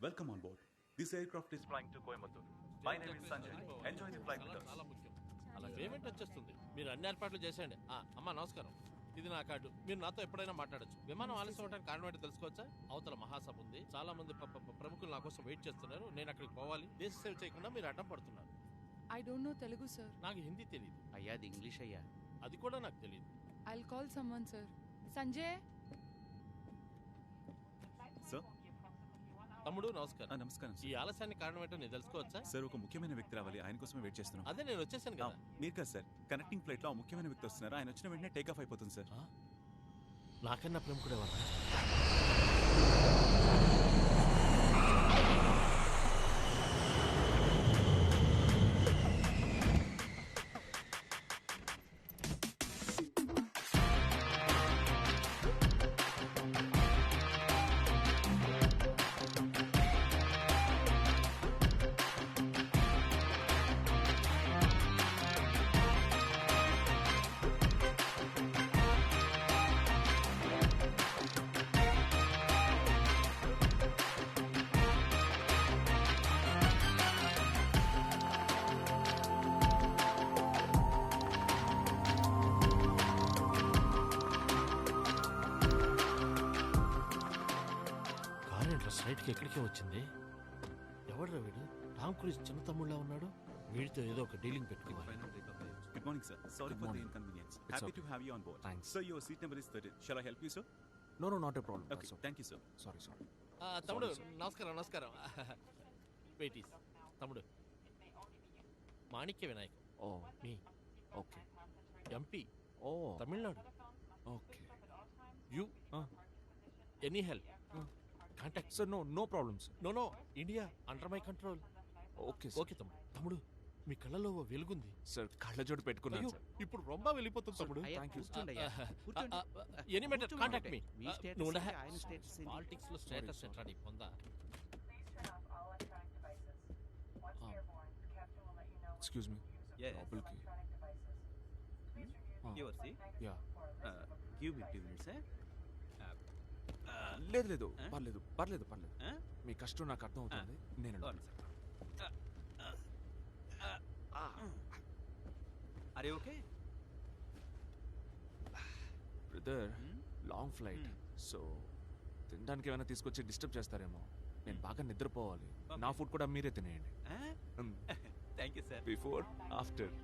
Welcome on board. This aircraft is flying to Coimbatore. My name is Sanjay. Enjoy the flight with us. చాలా ముఖ్యం. అలా payment వచ్చేస్తుంది. మీరు అన్ని ఏర్పాట్లు చేసేయండి. అమ్మా నమస్కారం, ఇది నా కార్డు. మీరు నాతో ఎప్పుడైనా మాట్లాడచ్చు. విమానం ఆలస్యం అవడానికి కారణం ఏంటో తెలుసుకోవచ్చా? అవతల మహాసభ ఉంది, చాలా మంది ప్రముఖులు నా కోసం వెయిట్ చేస్తున్నారు. నేను అక్కడికి పోవాలి. దేశ సేవ చేయకుండా మీరు అడ్డం పడుతున్నారు. I don't know Telugu, sir. నాకు హిందీ తెలియదు. అయ్యా అది ఇంగ్లీష్ అయ్యా. అది కూడా నాకు తెలియదు. I'll call someone, sir. Sanjay? Sir? తమ్ముడు నమస్కారం. నమస్కారం ఈ ఆలస్యానికి కారణం ఏంటో నేను తెలుసుకోవచ్చా? సార్, ఒక ముఖ్యమైన వ్యక్తి రావాలి, ఆయన కోసమే వెయిట్ చేస్తున్నాం. అదే నేను వచ్చేసాను కదా. మీరు కదా సార్, కనెక్టింగ్ ఫ్లైట్ లో ఆ ముఖ్యమైన వ్యక్తి వస్తున్నారు. ఆయన వచ్చిన వెంటనే టేక్ ఆఫ్ అయిపోతుంది సార్. నాకన్నా ప్రముఖుడే వాళ్ళ. రైట్కి ఎక్కడికే వచ్చింది. ఎవడ్రా వీడు? టామ్ క్రూజ్ చిన్న తమ్ముళ్ళ ఉన్నాడు. వీడితో ఏదో ఒక డీలింగ్ పెట్టుకోవాలి. Good morning, sir. Sorry for the inconvenience. Happy to have you on board. Thanks. Sir, your seat number is 13. Shall I help you, sir? No, not a problem. Okay, thank you, sir. Sorry. తమ్ముడు నమస్కారం. వెయిటీస్ తమ్ముడు మాణిక్య వినాయక్. ఓ మీ okay. MP ఓ Tamil Nadu. Okay. You any help contact. Sir no problems. No India under my control. Okay okay తమ్ముడు మీ కళ్ళలో ఓ వెలుగుంది. సార్ కళ్ళజోడు పెట్టుకున్నాను సార్. ఇప్పుడు రొంబ వెళ్ళిపోతుంది తమ్ముడు. Thank you. Any matter contact me. ఆయన స్టేటస్ పాలిటిక్స్ లో స్టేటస్ ఎట్లా నీ పొందా? Excuse me. లోపలికి. Your seat? Yeah. Give me 2 minutes, sir. లేదు పర్లేదు. మీ కష్టం నాకు అర్థం అవుతుంది. నేను Are you okay? Brother long flight, so తినడానికి ఏమైనా తీసుకొచ్చి డిస్టర్బ్ చేస్తారేమో. నేను బాగా నిద్రపోవాలి. నా ఫుడ్ కూడా మీరే తినేయండి. Thank you, sir. Before after.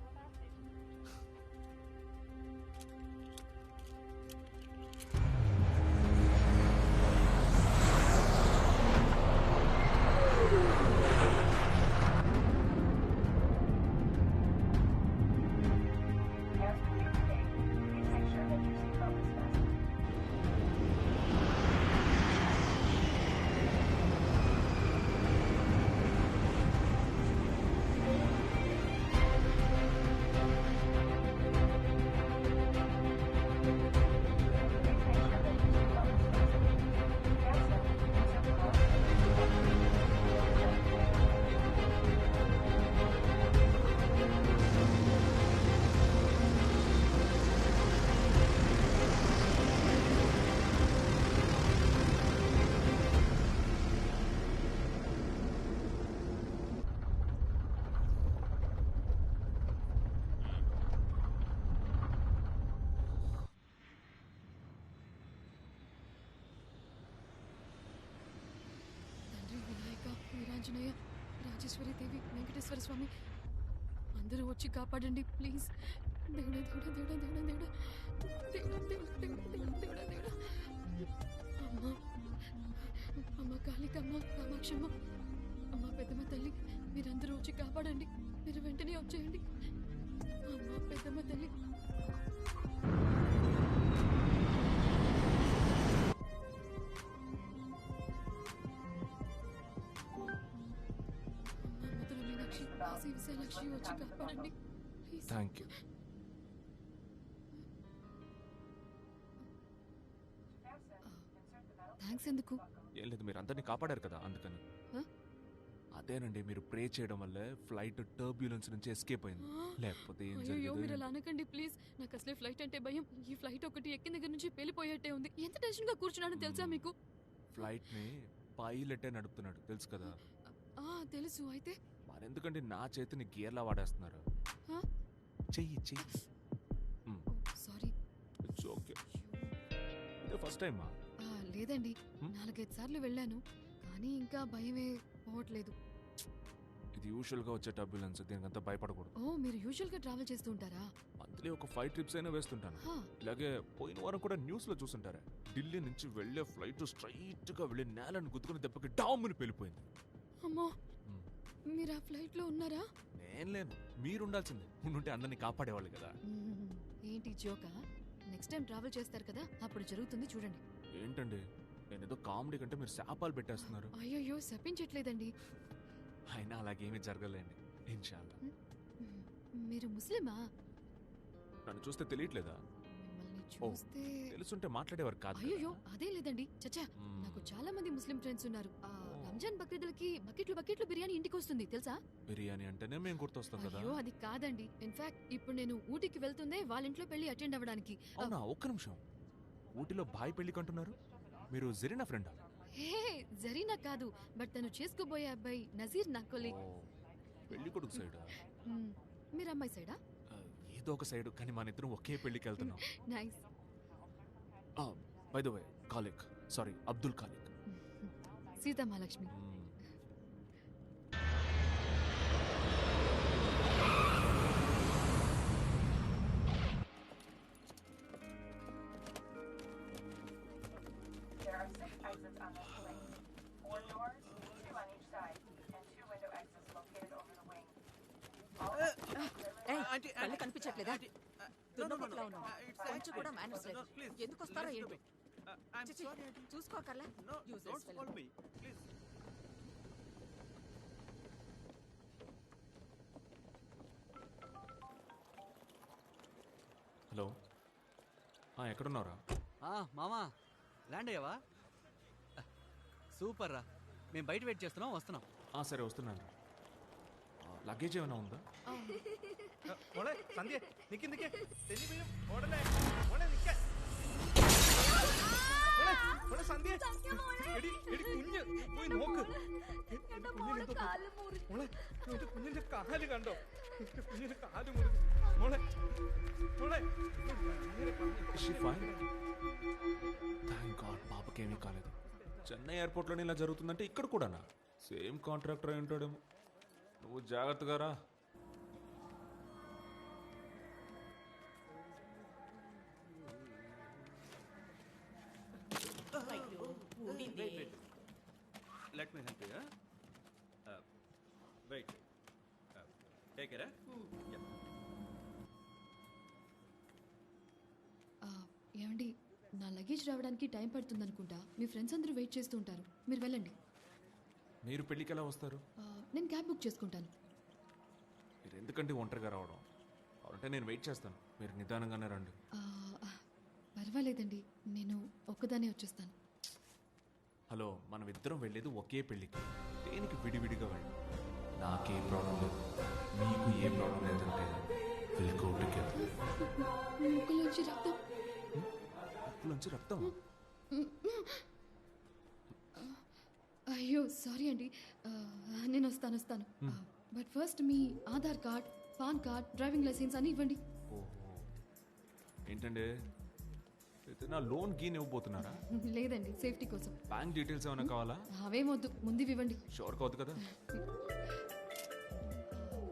Vinayaka, Veeranjaneya, Rajeshwari Devi, Venkateshwara Swami అందరూ వచ్చి కాపాడండి ప్లీజ్. దేవుడా. అమ్మ కాళికమ్మ, కామాక్షమ్మ, అమ్మ పెద్దమ్మ తల్లి, మీరందరూ వచ్చి కాపాడండి. మీరు వెంటనే వచ్చేయండి. అమ్మ పెద్దమ్మ తల్లి. విశాలాక్షి వచ్చి కాపాడండి ప్లీజ్. Thank you. థ్యాంక్స్ ఎందుకు? ఏం లేదు, మీరు అందరినీ కాపాడారు కదా అందుకని. అదేనండి, మీరు ప్రే చేయడం వల్ల ఫ్లైట్ టర్బ్యులెన్స్ నుంచి ఎస్కేప్ అయింది. లేకపోతే ఏం అయ్యో మీరు జరిగేది? అలా అనకండి ప్లీజ్. నాకు అసలే ఫ్లైట్ అంటే భయం. ఈ ఫ్లైట్ ఒకటి ఎక్కిన దగ్గర నుంచి పేలిపోయేట్టే ఉంది. ఎంత టెన్షన్ గా కూర్చున్నానో తెలుసా మీకు? ఫ్లైట్ ని పైలెట్టే నడుపుతున్నాడు తెలుసు కదా. తెలుసు. అయితే మరెందుకంటే నా చేతిని గేర్లా వాడేస్తున్నారు. చెయ్యి చెయ్యి. సారీ. It's okay. ఇదే ఫస్ట్ టైమా? లేదండి, 4-5 సార్లు వెళ్ళాను, కానీ ఇంకా భయమే పోవట్లేదు. ఇది యూజువల్ గా వచ్చే టర్బ్యులెన్స్, దీనికంతా భయపడకూడదు. మీరు యూజువల్ గా ట్రావెల్ చేస్తూ ఉంటారా? మంత్లీ ఒక 5 ట్రిప్స్ అయినా వేస్తుంటాను. ఇలాగే పోయిన వారం కూడా న్యూస్ లో చూస్తుంటారా, ఢిల్లీ నుంచి వెళ్లే ఫ్లైట్ స్ట్రైట్ గా వెళ్లి నేలను గుద్దుకుని దెబ్బకి డామ్ని పెళ్ళిపోయింది. అమ్మో, మీరు ఆ ఫ్లైట్ లో ఉన్నారా? నేను లేను, మీరు ఉండాల్సిందే. ఉండుంటే అందరినీ కాపాడేవాళ్ళు కదా. ఏంటి జోకా? నెక్స్ట్ టైం ట్రావెల్ చేస్తారు కదా, అప్పుడు జరుగుతుంది చూడండి. ఏంటండి, నేనేదో కామెడీ కంటే మీరు శాపాలు పెట్టేస్తున్నారు. అయ్యో, శపించట్లేదండి. అయినా అలాగేమీ జరగలేండి ఇన్షాల్లా. మీరు ముస్లిమా? నన్ను చూస్తే తెలియట్లేదా? మిమ్మల్ని చూస్తే తెలుసుంటే మాట్లాడేవారు కాదు. అయ్యో, అదే లేదండి. చచ్చా, నాకు చాలా మంది ముస్లిం ఫ్రెండ్స్ ఉన్నారు. రంజాన్ బక్రీద్లకి బకెట్లు బిర్యానీ ఇంటికి వస్తుంది తెలుసా? బిర్యానీ అంటేనే మేము గుర్తొస్తాం కదా. అయ్యో, అది కాదండి. ఇన్ఫాక్ట్ ఇప్పుడు నేను ఊటీకి వెళ్తుందే వాళ్ళ ఇంట్లో పెళ్లి అటెండ్ అవ్వడానికి. అవునా? ఒక్క నిమిషం. ఊటీలో బాయ్ పెళ్లికి అంటున్నారు, మీరు జరీనా ఫ్రెండా? హే, జరీనా కాదు, బట్ తను చేసుకోబోయే అబ్బాయి నజీర్ నా కొలీగ్. పెళ్లి కొడుకు సైడా? మీరు అమ్మాయి సైడా? ఏదో ఒక సైడ్, కానీ మన ఇద్దరం ఒకే పెళ్లికి వెళ్తున్నాం. Nice. By the way, Khaliq, sorry Abdul Khaliq. Sita Mahalakshmi. There are 6 exits on this wing. 4 doors, 2 on each side, and 2 window exits located over the wing. కళ్ళు కనిపించట్లేదా? దున్నపోతులా ఉన్నావు. కొంచెం కూడా మేనర్స్ లేదు. ఎందుకు వస్తారో ఏంటో. చూసుకోకర్లా. హలో, ఎక్కడున్నారా? మామా, ల్యాండ్ అయ్యావా? సూపర్ రా, మేము బయట వెయిట్ చేస్తున్నాం, వస్తున్నాం. సరే వస్తున్నాను. లగేజ్ ఏమైనా ఉందా? సంధ్య నిక్కిందికే సంధ్య കുഞ്ഞിന്റെ കാല് കണ്ടോ? കുഞ്ഞിന്റെ കാല് മുറിഞ്ഞു മോളെ മോളെ. థ్యాంక్ గాడ్ పాపకేమీ కాలేదు. చెన్నై ఎయిర్పోర్ట్లోనే ఇలా జరుగుతుందంటే ఇక్కడ కూడానా? సేమ్ కాంట్రాక్టర్ అయి ఉంటాడేమో. నువ్వు జాగ్రత్తగా రా. Let me help you. Wait. Take it. Yeah. ఏమండి, నా లగేజ్ రావడానికి టైం పడుతుంది అనుకుంటా. మీ ఫ్రెండ్స్ అందరూ వెయిట్ చేస్తూ ఉంటారు, మీరు వెళ్ళండి. మీరు పెళ్ళికి ఎలా వస్తారు? నేను క్యాబ్ బుక్ చేసుకుంటాను. మీరు ఎందుకంటే ఒంటరిగా రావడం? అంటే నేను వెయిట్ చేస్తాను, మీరు నిదానంగానే రండి. పర్వాలేదండి, నేను ఒక్కదానే వచ్చేస్తాను. హలో, మనం ఇద్దరం వెళ్ళేది ఒకే పెళ్ళికి, దేనికి విడివిడిగా వెళ్ళి. నాకే ప్రాబ్లం లేదు, మీకు ఏ ప్రాబ్లం లేదంటే ముక్కులోంచి రక్తం. ముక్కులోంచి రక్తం? అయ్యో సారీ అండి, నేను వస్తాను. బట్ ఫస్ట్ మీ Aadhaar card, PAN card, driving licence అని ఇవ్వండి. ఓహో, ఏంటండి నా లోన్ గీన్ ఇవ్వబోతున్నారా? లేదండి, సేఫ్టీ కోసం. బ్యాంక్ డీటెయిల్స్ ఏమైనా కావాలా? అవేమొద్దు, ముందు ఇవ్వండి. షూర్ కావద్దు కదా?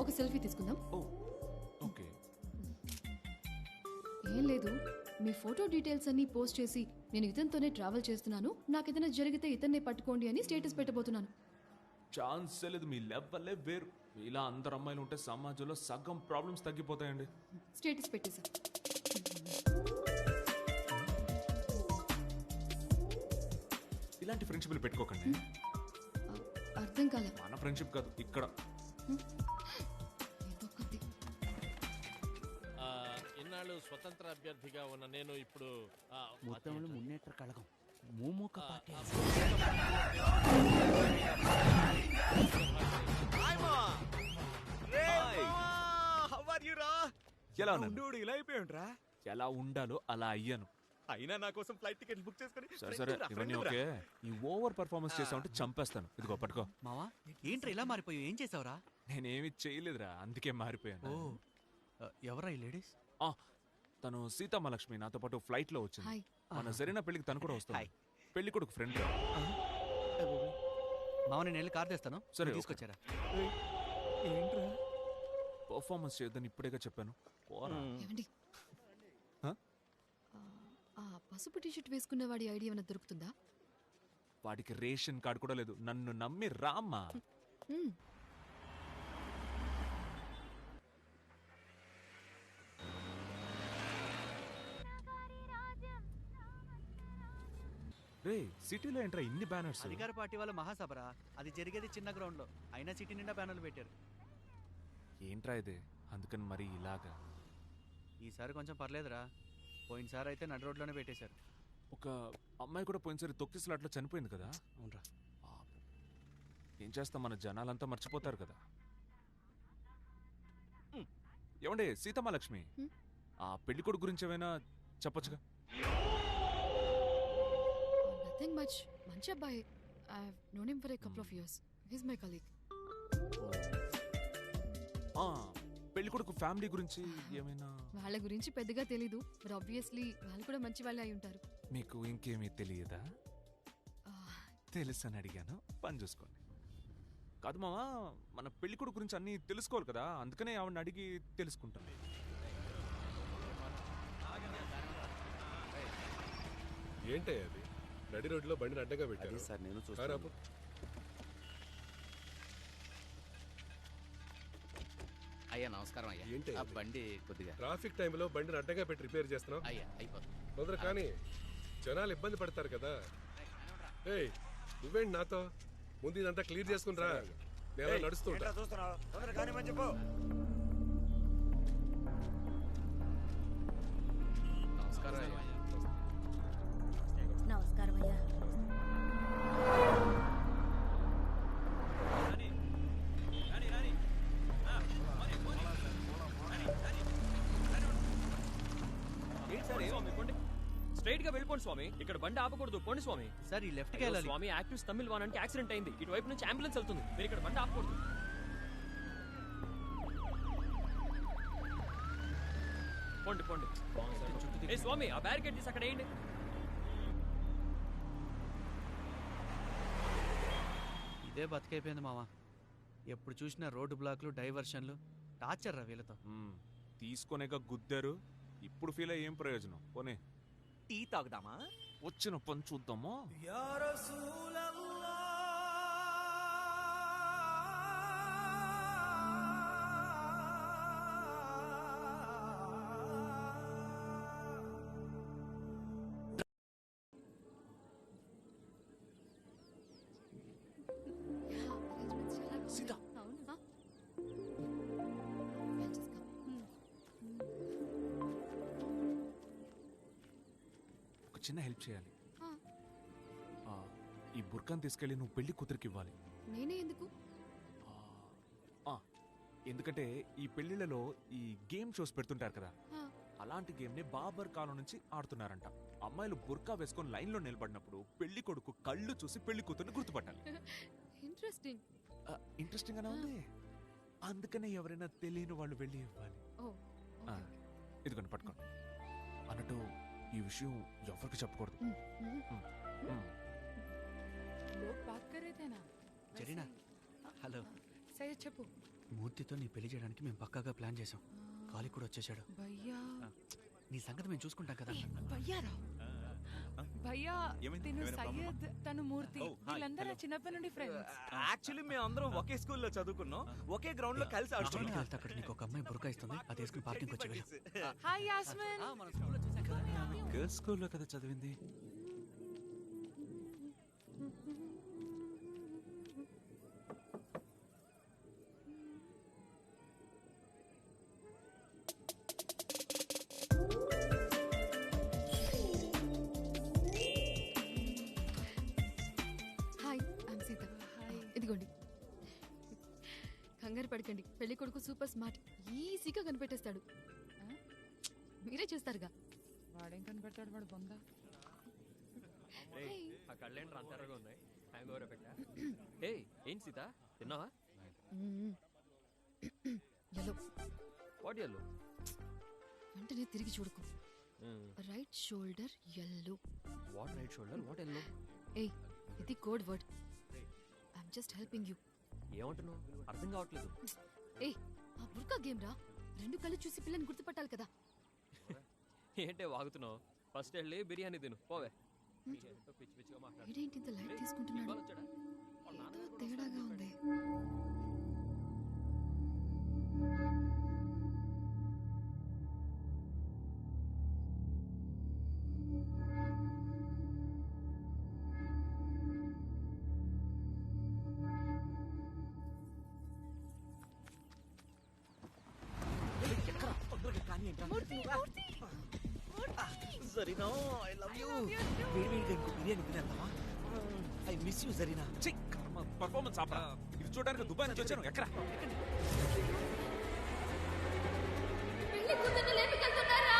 ఒక సెల్ఫీ తీసుకుందాం. ఓకే. ఏం లేదు, మీ ఫోటో డీటెయిల్స్ అన్ని పోస్ట్ చేసి నేను ఇతనితోనే ట్రావెల్ చేస్తున్నాను, నాకు ఏదైనా జరిగితే ఇతన్నే పట్టుకోండి అని స్టేటస్ పెట్టబోతున్నాను. ఛాన్స్ లేదు, మీ లెవెల్లే వేరు. ఇలా అందరు అమ్మాయిలు ఉంటే సమాజంలో సగం ప్రాబ్లమ్స్ తగ్గిపోతాయండి. స్టేటస్ పెట్టేసా. ఇలాంటి ఫ్రెండ్షిప్లు పెట్టుకోకండి. అర్థం కాలే. మన ఫ్రెండ్షిప్ కాదు ఇక్కడ. ఇన్నాళ్ళు స్వతంత్ర అభ్యర్థిగా ఉన్న నేను ఇప్పుడు మొత్తంలో మున్నేట్ర కళగం మూమూక పార్టీ. ఎలా ఉన్నా? ఇలా అయిపోయాడురా. ఎలా ఉండాలో అలా అయ్యాను. అయినా నా కోసం ఫ్లైట్ టికెట్ బుక్ చేసుకుని సరే ఇవన్నీ ఓకే. ఈ ఓవర్ పర్ఫార్మెన్స్ చేసావంటే చంపేస్తాను. ఇదిగో పట్టుకో. మావా ఏంట్రా ఇలా మారిపోయావు? ఏం చేసావురా? నేనేమి చేయలేదురా, అందుకే మారిపోయాను. ఎవరా ఈ లేడీస్? తను సీతామహాలక్ష్మి నాతో పాటు ఫ్లైట్ లో వచ్చింది. హాయ్. మన సరైన పెళ్లికి తను కూడా వస్తుంది. పెళ్లి కొడుకు ఫ్రెండ్. మావ నేను వెళ్ళి కార్ తెస్తాను. సరే, తీసుకొచ్చారా? ఏంట్రా పర్ఫార్మెన్స్ చేయొద్దని ఇప్పుడేగా చెప్పాను. ఏమండి హ? ఆ పసుపు టీషర్ట్ వేసుకున్న వాడి ఐడియా ఏమైనా దొరుకుతుందా? వాడికి రేషన్ కార్డు కూడా లేదు. నన్ను నమ్మి రామ్మా. మ్మ్. రే సిటీలో ఏంట్రా ఇన్ని బ్యానర్స్? అధికార పార్టీ వాళ్ళ మహాసభరా. అది జరిగేది చిన్న గ్రౌండ్ లో, అయినా సిటీ నిండా బ్యానర్లు పెట్టారు. ఏంట్రా ఇది? అందుకని మరి ఇలాగా. ఈసారి కొంచెం పర్లేదురా. పోయినసారి అయితే నడి రోడ్లోనే పెట్టేశారు. ఒక అమ్మాయి కూడా పోయినసారి తొక్కిసలాట్లో చనిపోయింది కదా. అవునరా. ఏం చేస్తాం, మన జనాలంతా మర్చిపోతారు కదా. ఏమండే సీతమహాలక్ష్మి, ఆ పెళ్లి కొడుకు గురించి ఏమైనా చెప్పొచ్చుగా? Nothing much. మంచి అబ్బాయి. I have known him for a couple of years. He is my colleague. పెళ్లి కొడుకు ఫ్యామిలీ గురించి ఏమైనా? వాళ్ళ గురించి పెద్దగా తెలీదు, బట్ ఆబ్వియస్లీ వాళ్ళు కూడా మంచి వాళ్ళే అయి ఉంటారు. మీకు ఇంకేమీ తెలియదా? తెలుసని అడిగాను, పని చూసుకోండి. కాదు మావా, మన పెళ్లి కొడుకు గురించి అన్ని తెలుసుకోవాలి కదా, అందుకనే ఆవిడని అడిగి తెలుసుకుంటాను. ఏంటయ్య అది? నడి రోడ్లో బండిని అడ్డంగా పెట్టారు సార్. నేను కారాపు. అయ్యా నమస్కారం అయ్యా. ఏంటి ఆ బండి కొద్దిగా ట్రాఫిక్ టైంలో బండిని అడ్డంగా పెట్టి రిపేర్ చేస్తున్నావు? అయ్యా అయిపోతుంది. తొందర కానీ జనాలు ఇబ్బంది పడతారు కదా. ఏయ్ నువ్వేంటి నాతో? ముందు ఇదంతా క్లియర్ చేసుకుని రా. నేను నడుస్తూ ఉంటా. నమస్కారం అయ్యా. నమస్కారం అయ్యా. స్ట్రైట్ గా వెళ్ళిపోండి స్వామి, ఇక్కడ బండి ఆపకూడదు. పోండి స్వామి. సార్ ఈ లెఫ్ట్కి వెళ్ళాలి. స్వామి యాక్టివ్ తమిళ్ వాన్ అంటే యాక్సిడెంట్ అయింది, ఇటువైపు నుంచి అంబులెన్స్ వెళ్తుంది, మీరు ఇక్కడ బండి ఆపకూడదు. పోండి పోండి. ఏ స్వామి ఆ బ్యారికేడ్ తీసి అక్కడ వేయండి. ఇదే బతికైపోయింది మావా. ఎప్పుడు చూసినా రోడ్డు బ్లాక్లు, డైవర్షన్లు, టార్చర్ రా వీళ్ళతో. తీసుకొనేగా గుద్దారు, ఇప్పుడు ఫీల్ అయ్యి ఏం ప్రయోజనం? పోనీ టీ తాగుదామా? వచ్చిన పని చూద్దామా? సీత ఒక చిన్న హెల్ప్ చేయాలి. ఈ బుర్కాన్ తీసుకెళ్ళి నువ్వు పెళ్లి కూతురికి ఇవ్వాలి. నేనే ఎందుకు? ఎందుకంటే ఈ పెళ్లిళ్ళలో ఈ గేమ్ షోస్ పెడుతుంటారు కదా, ఆ, అలాంటి గేమ్ ని బాబర్ కాలం నుంచి ఆడుతున్నారంట. అమ్మాయిలు బుర్కా వేసుకొని లైన్ లో నిలబడినప్పుడు పెళ్లి కొడుకు కళ్ళు చూసి పెళ్లి కూతుర్ని గుర్తుపట్టాలి. ఇంట్రెస్టింగ్. ఇంట్రెస్టింగ్ గానే ఉంది, అందుకనే ఎవరైనా తెలియని వాళ్ళు వెళ్ళి ఇవ్వాలి. ఓ ఆ, ఇదిగోండి పట్టుకోండి. అన్నట్టు ఈ విషయం ఎవరికి చెప్పకూడదు. లోగ్ బాత్ కరే थे ना. జరీనా హలో. సరే చెప్పు. మూర్తితో నీ పెళ్లి చేయడానికి మేము పక్కాగా ప్లాన్ చేసాం. కాలి కూడా వచ్చేసాడు. భయ్యా నీ సంగతి మేము చూసుకుంటాం కదా. భయ్యా రా. భయ్యా తిను సయ్యద్, తను మూర్తి, వీళ్ళందరూ చిన్నప్పటి నుండి ఫ్రెండ్స్. యాక్చువల్లీ మేము అందరం ఒకే స్కూల్లో చదువుకున్నాం, ఒకే గ్రౌండ్ లో కలిసి ఆడుతున్నాం. వెళ్తే అక్కడ నీకు ఒక అమ్మాయి బుర్కా ఇస్తుంది, అది వేసుకుని పార్కింగ్ వచ్చి వెళ్ళు. హాయ్ యాస్మిన్. గర్ల్స్ స్కూల్లో కదా చదివింది. ఇదిగోండి, కంగారు పడకండి. పెళ్లి కొడుకు సూపర్ స్మార్ట్, ఈజీగా కనిపెట్టేస్తాడు. మీరే చేస్తారుగా. వాడేం కనిపెడతాడు వాడు బొంద. ఆ కళ్ళేంటి అంతరగా ఉన్నాయి. హ్యాంగ్ ఓవర్ పెట్టా. ఏంటి సీత తిన్నావా? ఎల్లో. What yellow? వెంటనే తిరిగి చూడుకో. Right shoulder yellow. What right shoulder? What yellow? ఏయ్, ఇది code word. I'm just helping you. ఏమంటున్నావు? అర్థం కావట్లేదు. ఏయ్, ఆ బుర్కా గేమ్ రా. 2 కళ్ళు చూసి పిల్లని గుర్తుపట్టాలి కదా. ఏంటే వాగుతున్నావు? ఫస్ట్ వెళ్ళి బిర్యానీ తిను పోవే. పిచ్చి పిచ్చిగా మాట్లాడు. ఇదేంటి ఇంత లైట్ తీసుకుంటున్నాడు? ఏదో తేడాగా ఉంది. Zarina, I love you. వేడివేడిగా ఇంకో బిర్యానీ తినేద్దామా? I miss you Zarina. Performance ఆపరా. ఇది చూడడానికి దుబాయ్ నుంచి వచ్చాను. ఎక్కడ పెళ్లి కూతుర్ని లేపుకెళ్తున్నారా?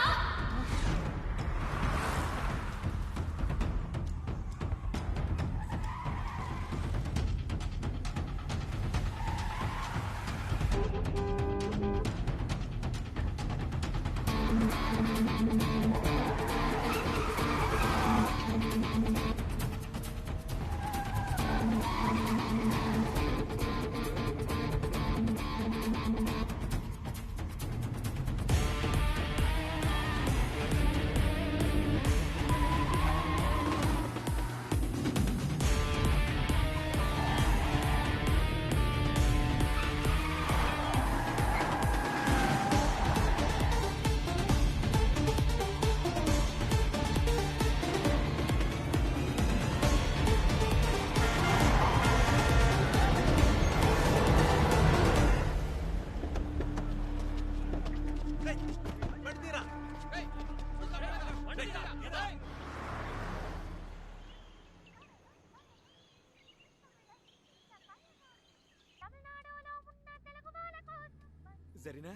జరీనా,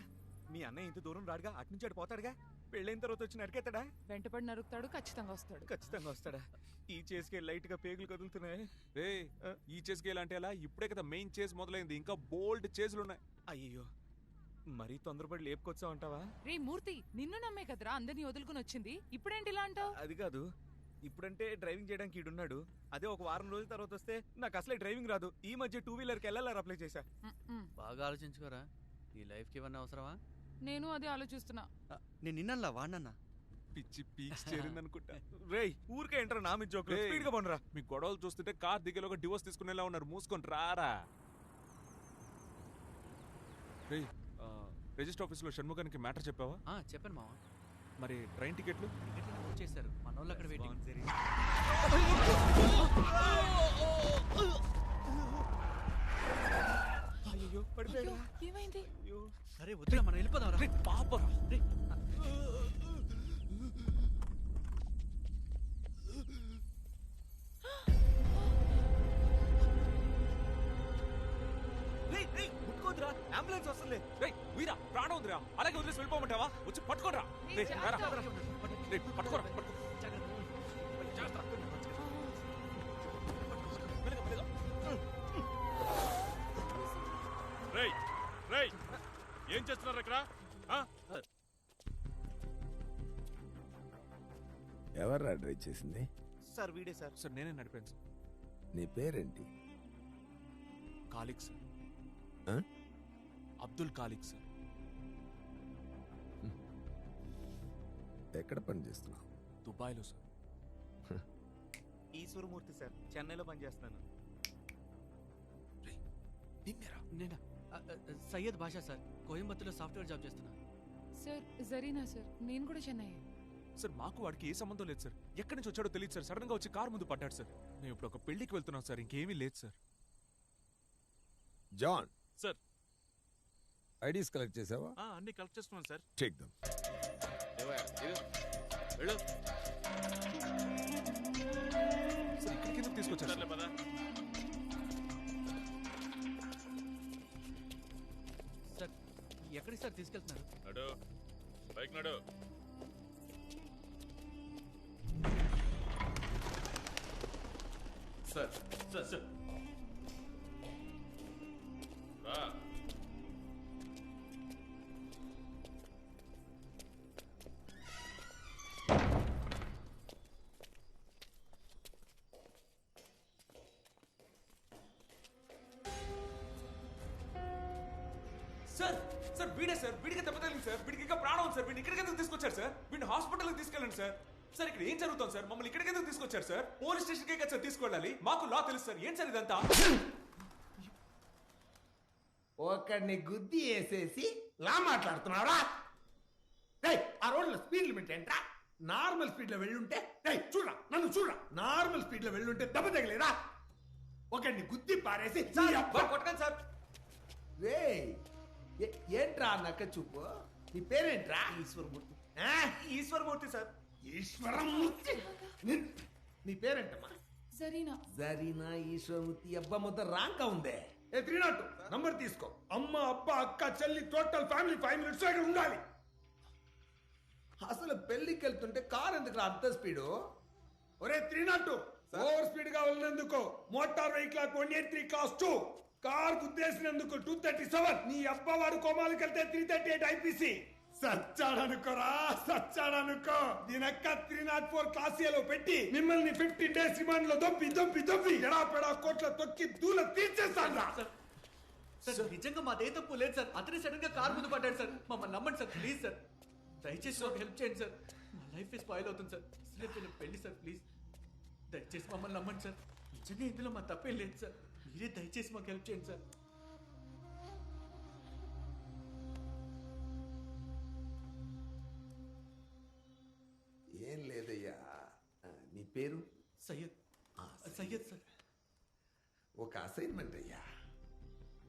మీ అన్నయ్య ఇంత దూరం రాడుగా, అటు నుంచి అటు పోతాడుగా. పెళ్ళైన తర్వాత వచ్చి నరికేస్తాడా? వెంటపడి నరుకుతాడు, ఖచ్చితంగా వస్తాడు. ఖచ్చితంగా వస్తాడా? ఈ చేస్కే లైట్ గా పేగులు కదులుతున్నాయి. ఈ చేస్కి అంటే ఎలా? ఇప్పుడే కదా మెయిన్ చేస్ మొదలైంది. ఇంకా బోల్డ్ చేసులు ఉన్నాయి. అయ్యో, మరీ తొందరపడి లేపుకొచ్చావంటావా? రే మూర్తి, నిన్ను నమ్మే కదరా అందరినీ వదులుకుని వచ్చింది. ఇప్పుడేంటి ఇలా అంటావు? అది కాదు, ఇప్పుడంటే డ్రైవింగ్ చేయడానికి ఈడున్నాడు. అదే ఒక వారం రోజుల తర్వాత వస్తే నాకు అసలే డ్రైవింగ్ రాదు. ఈ మధ్య 2 వీలర్కి ఎల్ఎల్ఆర్ అప్లై చేశా. బాగా ఆలోచించుకోరా. ఈ లైఫ్కి ఇవన్నీ అవసరమా? నేను అదే ఆలోచిస్తున్నా. నేను నిన్నల్లా వాడినన్నా. పిచ్చి పీక్స్ చేరిందనుకుంటా. రేయ్, ఊరికే ఎంటర్ నా మీద జోక్. స్పీడ్ గా పోనరా. మీ గొడవలు చూస్తుంటే కార్ దిగేలోగా డివోర్స్ తీసుకునేలా ఉన్నారు. మూసుకొని రారా. రేయ్, రిజిస్టర్ ఆఫీస్లో షణ్ముఖానికి మ్యాటర్ చెప్పావా? చెప్పాను మావా. మరి ట్రైన్ టికెట్లు వచ్చేసారు. మన వాళ్ళు అక్కడ వెయిటింగ్. అయ్యో, పడిపోయాడు. ఏమైంది? అరే వద్దురా, మనం వెళ్ళిపోదాం. పాపరా. ముట్టుకోదురా, అంబులెన్స్ వస్తుంది. వీరా, ప్రాణం ఉందిరా. అలాగే వదిలేసి వెళ్ళిపోమంటావా? వచ్చి పట్టుకోరా. పట్టుకోరా. ఏం చేస్తున్నారు ఇక్కడ? ఎవర్రా డ్రైవ్ చేసింది? సార్ వీడే సార్. సార్ నేనే నడిపాను సార్. నీ పేరేంటి? ఖాలిక్ సార్. అబ్దుల్ ఖాలిక్ సార్. ఎక్కడ పని చేస్తున్నావు? దుబాయ్లో సార్. ఈశ్వరమూర్తి సార్, చెన్నైలో పనిచేస్తున్నాను. నేనా? సయ్యద్ బాషా సార్, కోయంబత్తూర్లో సాఫ్ట్వేర్ జాబ్ చేస్తున్నా. సార్ జరీనా సార్, నేను కూడా చెన్నై. సార్ మాకు వాడికి ఏ సంబంధం లేదు సార్. ఎక్కడి నుంచి వచ్చాడో తెలియదు సార్. సడన్ గా వచ్చి కారు ముందు పడ్డాడు సార్. మేము ఇప్పుడు ఒక పెళ్లికి వెళ్తున్నాం సార్. ఇంకేమీ లేదు sir. John sir, IDs collect చేసావా? అన్ని కలెక్ట్ చేస్తున్నాను సార్. Take them. సార్ ఇక్కడికి ఎందుకు తీసుకొచ్చారు? సార్ ఎక్కడికి సార్ తీసుకెళ్తున్నారు? నడు, బైక్ నడు. సార్ సార్ సార్ రా. సార్ సార్ వీడే సార్, వీడికి దెబ్బ తగిలింది సార్, వీడికి ఇంకా ప్రాణం ఉంది సార్, వీడిని ఇక్కడికి ఎందుకు తీసుకొచ్చారు సార్? వీడిని హాస్పిటల్కి తీసుకెళ్ళండి సార్. సార్ ఇక్కడ ఏం జరుగుతుంది సార్? మమ్మల్ని ఇక్కడికి ఎందుకు తీసుకొచ్చారు సార్? పోలీస్ స్టేషన్కే కదా సార్ తీసుకెళ్ళాలి, మాకు లా తెలుసు సార్. ఏం సార్ ఇదంతా? ఒకడిని గుద్ది వేసేసి లా మాట్లాడుతున్నారా? ఆ రోడ్లో స్పీడ్ లిమిట్ ఏంట్రా? నార్మల్ స్పీడ్ లో వెళ్ళుంటే చూడరా, నన్ను చూడరా, నార్మల్ స్పీడ్ లో వెళ్ళుంటే దెబ్బ తగిలేదా? ఒకడిని గుద్ది పారేసి కొట్టకండి సార్. రే ఏంట్రా నక్క చూపు? నీ పేరేంట్రా? ఈశ్వరమూర్తి. ఈశ్వరమూర్తి సార్. ఈశ్వరమూర్తి. నీ పేరేంటమ్మా? జరీనా. జరీనా ఈశ్వరమూర్తి. అబ్బా మొత్తం రాంకా ఉందే. 302 నంబర్ తీసుకో. అమ్మ అబ్బ అక్క చెల్లి టోటల్ ఫ్యామిలీ 5 మినిట్స్ ఇక్కడ ఉండాలి. అసలు పెళ్లికి వెళ్తుంటే కార్ ఎందుకు అంత స్పీడు? ఒరే 302 ఓవర్ స్పీడ్ గా వెళ్ళినందుకు మోటార్ వెహికల్ 183 క్లాస్ 2 కార్ గుద్దేసినందుకు 237. నీ అబ్బవాడు కోమాలకు వెళ్తే 338 ఐపీసీ. సచ్చాడనుకోరా, సచ్చాడనుకో. దీనక్క 304 క్లాసీలో పెట్టి మిమ్మల్ని 15 డేస్ రిమాండ్ లో దొబ్బి ఎడాపెడా కోట్ల తొక్కి దూల తీర్చేస్తాను. సార్ నిజంగా మాదే తప్పు లేదు సార్. అతనే సడన్ గా కార్ ముందు పడ్డాడు సార్. మమ్మల్ని నమ్మండి సార్ ప్లీజ్ సార్. దయచేసి మాకు హెల్ప్ చేయండి సార్. మా లైఫ్ స్పాయిల్ అవుతుంది సార్. అసలే పెళ్లి సార్ ప్లీజ్ దయచేసి మమ్మల్ని నమ్మండి సార్. నిజంగా ఇందులో మా తప్పేం లేదు సార్. మీరే దయచేసి మాకు హెల్ప్ చేయండి సార్. ఏం లేదయ్యా. నీ పేరు? సయ్యద్. సయ్యద్ సార్. ఒక అసైన్మెంట్ అయ్యా.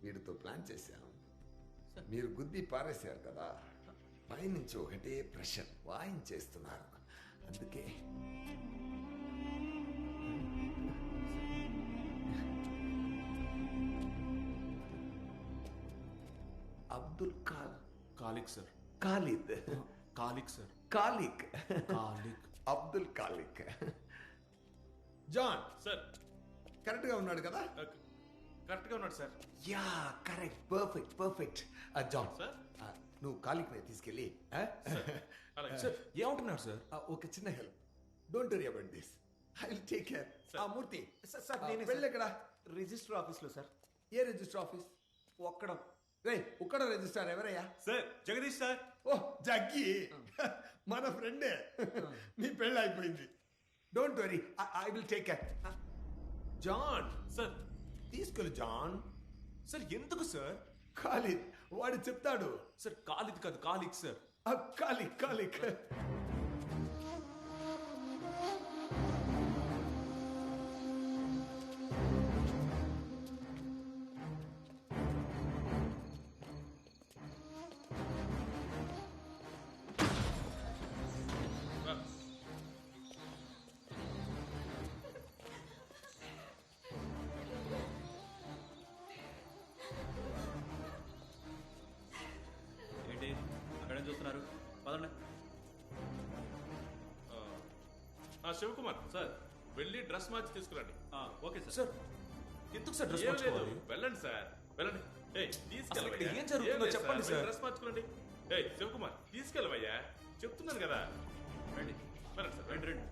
వీడితో ప్లాన్ చేశాం. మీరు గుద్ది పారేశారు కదా, పైనుంచి ఒకటే ప్రెషర్ వాయించేస్తున్నారు. అందుకే Abdul Khaliq sir. Khalid. Khaliq sir. Khaliq. Khaliq. Abdul Khaliq. John sir correct గా ఉన్నాడు కదా? కరెక్ట్ గా ఉన్నాడు sir. Yeah correct. Perfect. John sir నువ్వు ఖాలిక్ ని తీసుకెళ్ళి సార్ ఏమంటున్నాడు సార్? ఒక చిన్న help. Don't worry about this, I will take care. Murthy sir వెళ్ళి ఎక్కడ? రిజిస్టర్ ఆఫీస్ లో సార్. ఏ రిజిస్టర్ ఆఫీస్? ఒక్కడం. ఒక్కడ రిజిస్టర్ ఎవరయ్యా? Sir Jagdish sir. ఓ జగ్గి మన ఫ్రెండే. నీ పెళ్ళి అయిపోయింది. Don't worry, I will take care. John sir తీసుకెళ్ళు. జాన్ సార్ ఎందుకు సార్? ఖాలిద్ వాడు చెప్తాడు. సార్ ఖాలిద్ కాదు ఖాలిక్ సార్. ఖాలిక్. ఏంటి అక్కడేం చూస్తున్నారు? పదండి. శివకుమార్ సార్ వెళ్ళి డ్రెస్ మార్చి తీసుకురండి. Okay sir. ఎందుకు సార్ డ్రెస్ ఏం లేదు, మార్చుకోవాలి? వెళ్ళండి సార్ వెళ్ళండి. అసలు ఇక్కడ ఏం జరుగుతుందో చెప్పండి సార్. డ్రెస్ మార్చుకోండి. శివకుమార్ తీసుకెళ్ళవయ్యా, చెప్తున్నాను కదా. రండి వెళ్ళండి సార్ రండి.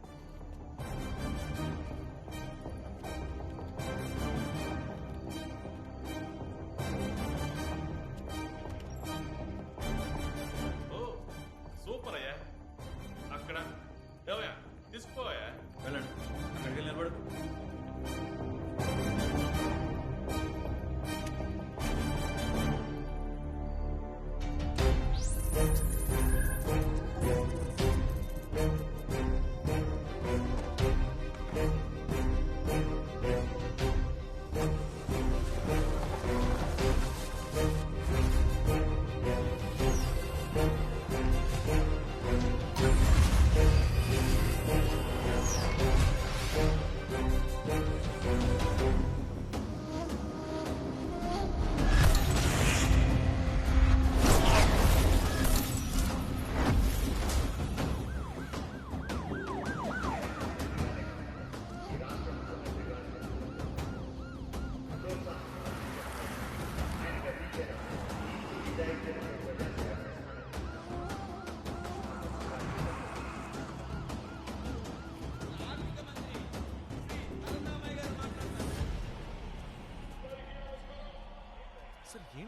ఓ సూపర్ అయ్యా. అక్కడ ఏవయ్యా తీసుకుపోవయ్యా. వెళ్ళండి అక్కడికి వెళ్ళి నిలబడు.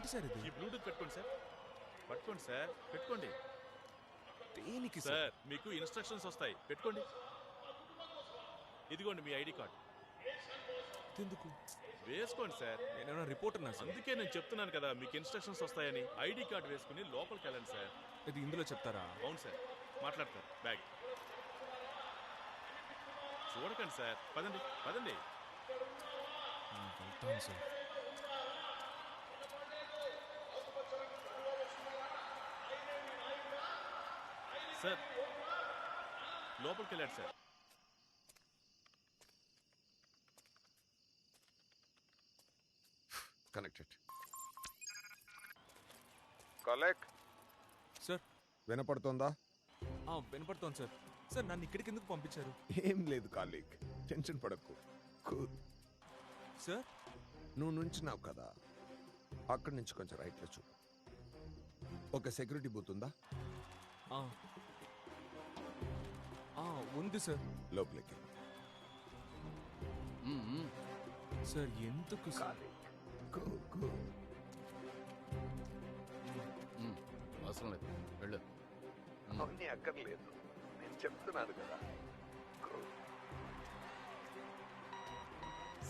ఏంటి సార్ ఇది? ఈ బ్లూటూత్ పెట్టుకోండి సార్. పట్టుకోండి సార్, పెట్టుకోండి. దేనికి సార్? మీకు ఇన్స్ట్రక్షన్స్ వస్తాయి, పెట్టుకోండి. ఇదిగోండి మీ ఐడి కార్డ్. ఎందుకు? వేసుకోండి సార్. నేనేమైనా రిపోర్టర్ నా సార్? అందుకే నేను చెప్తున్నాను కదా మీకు ఇన్స్ట్రక్షన్స్ వస్తాయని. ఐడి కార్డ్ వేసుకుని లోపలికి వెళ్ళండి సార్. ఇది ఇందులో చెప్తారా? అవును సార్, మాట్లాడతారు. బ్యాగ్ చూడకండి సార్. పదండి పదండి. వెళ్తాను సార్. సార్ లోపలికి వెళ్ళండి సార్. కనెక్టెడ్. కలెక్ట్ సార్ వినపడుతోందా? వినపడుతోంది సార్. సార్ నన్ను ఇక్కడికి ఎందుకు పంపించారు? ఏం లేదు కాలిక్, టెన్షన్ పడకు. సార్ నువ్వు నుంచున్నావు కదా, అక్కడి నుంచి కొంచెం రైట్లో చూడు. ఒక సెక్యూరిటీ బూత్ ఉందా? ఉంది సార్. లోపలికి సార్. ఎందుకు సార్? అవసరం లేదు, వెళ్ళు. అవన్నీ అక్కర్లేదు, నేను చెప్తున్నాను కదా.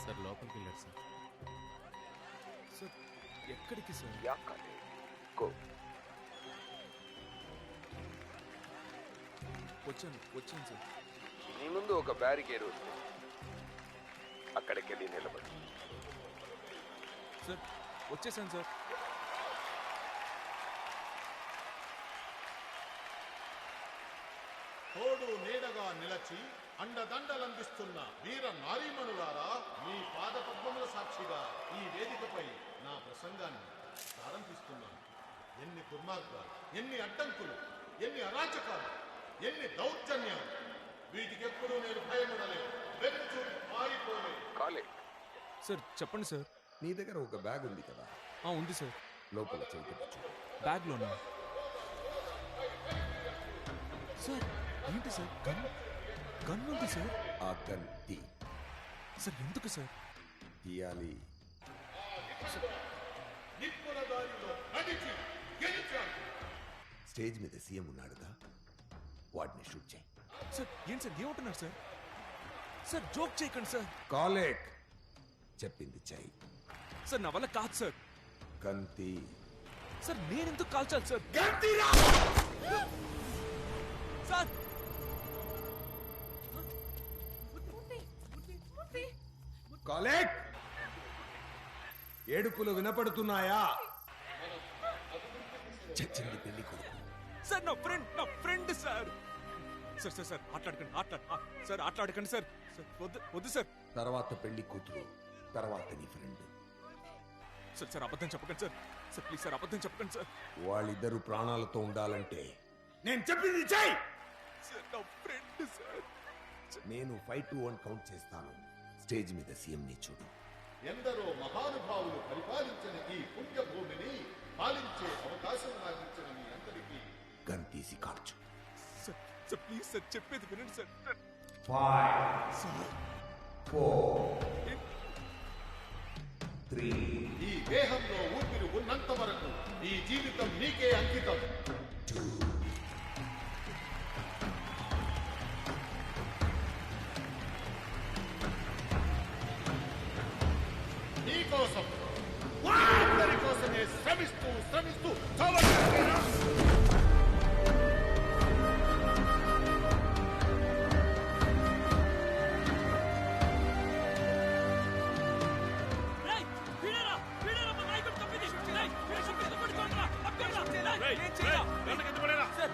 సార్ లోపలికి వెళ్ళాడు సార్. సార్ ఎక్కడికి సార్? వచ్చాను సార్. నీ ముందు ఒక బ్యారికేడ్ ఉంది, అక్కడికి వెళ్ళి నిలబడి. సార్ వచ్చేసాను సార్. తోడు నీడగా నిలచి అండదండలందిస్తున్న వీర నారీమణులారా, మీ పాదపద్మముల సాక్షిగా ఈ వేదికపై నా ప్రసంగాన్ని ప్రారంభిస్తున్నాను. ఎన్ని దుర్మార్గాలు, ఎన్ని అడ్డంకులు, ఎన్ని అరాచకాలు, ఎన్ని దౌర్జన్యాలు, వీటికెప్పుడు నేను భయపడలేదు, వెనుచు పారిపోలేదు. సార్ చెప్పండి సార్. నీ దగ్గర ఒక బ్యాగ్ ఉంది కదా? ఉంది సార్. లోపల చేయించు. బ్యాగ్లోనా? సార్ ఏంటి సార్? గన్ ఉంది సార్. ఆ గన్ తీ. సార్ ఎందుకు సార్? తీయాలి. స్టేజ్ మీద సీఎం ఉన్నాడుగా, వాడిని షూట్ చేయి. సార్ ఏంటి సార్ ఏమంటున్నారు సార్? సార్ జోక్ చేయకండి సార్. కాలేక్ చెప్పింది చెయ్యి. సార్ నా వల్ల కాదు సార్. గంతి. సార్ నేనెందుకు కాల్చాలి సార్? గంతిరా! సార్ కాలేక్, ఏడుపులు వినపడుతున్నాయా? చచ్చింది పెళ్లి కొడుకు. సార్ నా ఫ్రెండ్ సార్. సార్ సార్ ఆటలాడకండి, సార్ ఆటలాడకండి సార్. వద్దు సార్. తర్వాత పెళ్లి కూతురు, తర్వాత నీ ఫ్రెండ్. సార్ అబద్ధం చెప్పకండి సార్. సార్ ప్లీజ్ సార్ అబద్ధం చెప్పకండి సార్. వాళ్ళిద్దరు ప్రాణాలతో ఉండాలంటే నేను చెప్పింది చెయ్. సార్ నా ఫ్రెండ్ సార్. నేను 5 to 1 కౌంట్ చేస్తాను. స్టేజ్ మీద సీఎం ని చూడు. ఎందరో మహానుభావులు పరిపాలించిన ఈ పుణ్యభూమిని పాలించే అవకాశం నాకించిన మీ అందరికీ గన్ తీసి కాల్చు. సార్ ప్లీజ్ సార్ చెప్పేది వినండి సార్. 5 4 3. ఈ దేహంలో ఊపిరి ఉన్నంత వరకు ఈ జీవితం నీకే అంకితం. 2. నీ కోసం, అందరి కోసమే శ్రమిస్తూ చావట్లేదా?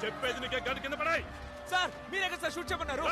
చెప్పేది నీకే గన్ కింద పడాయి. సార్ మీరే కదా సార్ షూట్ చేయమన్నారు.